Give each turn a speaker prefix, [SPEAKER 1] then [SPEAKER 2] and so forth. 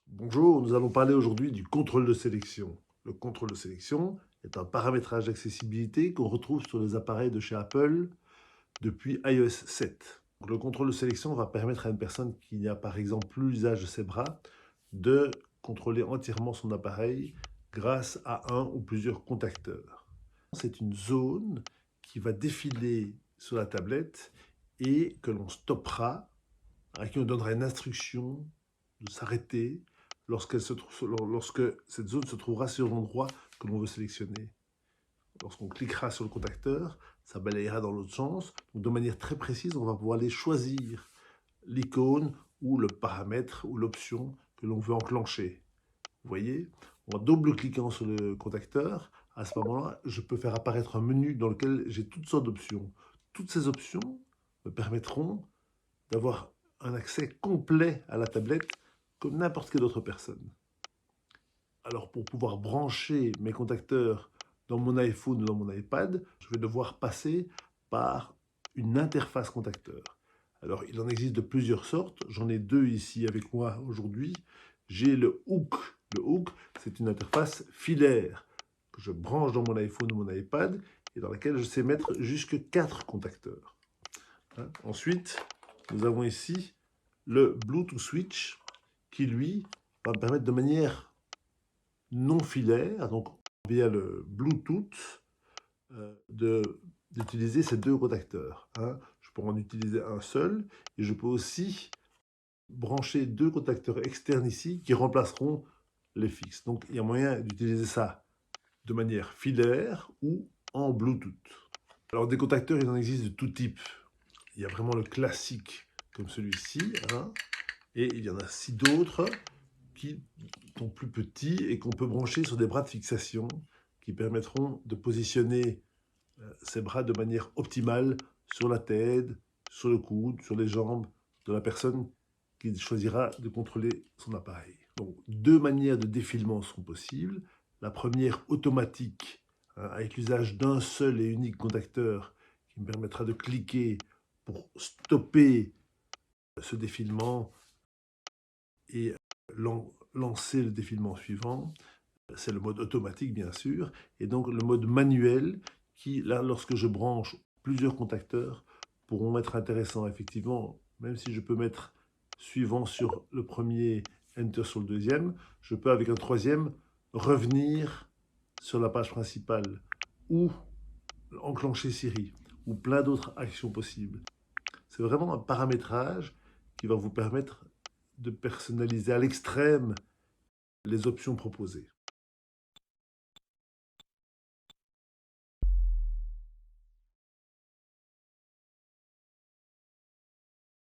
[SPEAKER 1] Bonjour, nous allons parler aujourd'hui du contrôle de sélection. Le contrôle de sélection est un paramétrage d'accessibilité qu'on retrouve sur les appareils de chez Apple depuis iOS 7. Le contrôle de sélection va permettre à une personne qui n'a par exemple plus l'usage de ses bras de contrôler entièrement son appareil grâce à un ou plusieurs contacteurs. C'est une zone qui va défiler sur la tablette et que l'on stoppera, à qui on donnera une instruction de s'arrêter lorsque cette zone se trouvera sur l'endroit que l'on veut sélectionner. Lorsqu'on cliquera sur le contacteur, ça balayera dans l'autre sens. Donc de manière très précise, on va pouvoir aller choisir l'icône ou le paramètre ou l'option que l'on veut enclencher. Vous voyez, en double-cliquant sur le contacteur, à ce moment-là, je peux faire apparaître un menu dans lequel j'ai toutes sortes d'options. Toutes ces options me permettront d'avoir un accès complet à la tablette comme n'importe quelle autre personne. Alors pour pouvoir brancher mes contacteurs dans mon iPhone ou dans mon iPad, je vais devoir passer par une interface contacteur. Alors il en existe de plusieurs sortes, j'en ai deux ici avec moi aujourd'hui. J'ai le hook. Le hook, c'est une interface filaire que je branche dans mon iPhone ou mon iPad et dans laquelle je sais mettre jusque 4 contacteurs. Ensuite, nous avons ici le Bluetooth switch qui, lui, va me permettre de manière non filaire, donc via le Bluetooth, d'utiliser ces deux contacteurs. Je peux en utiliser un seul et je peux aussi brancher deux contacteurs externes ici qui remplaceront les fixes. Donc il y a moyen d'utiliser ça de manière filaire ou en Bluetooth. Alors des contacteurs, il en existe de tout type. Il y a vraiment le classique comme celui-ci, et il y en a 6 d'autres qui sont plus petits et qu'on peut brancher sur des bras de fixation qui permettront de positionner ces bras de manière optimale sur la tête, sur le coude, sur les jambes de la personne qui choisira de contrôler son appareil. Donc, deux manières de défilement sont possibles. La première, automatique, avec l'usage d'un seul et unique contacteur qui me permettra de cliquer pour stopper ce défilement et lancer le défilement suivant. C'est le mode automatique, bien sûr. Et donc, le mode manuel, qui, là, lorsque je branche plusieurs contacteurs, pourront être intéressants, effectivement. Même si je peux mettre suivant sur le premier, Enter sur le deuxième, je peux, avec un troisième, revenir sur la page principale ou enclencher Siri ou plein d'autres actions possibles. C'est vraiment un paramétrage qui va vous permettre de personnaliser à l'extrême les options proposées.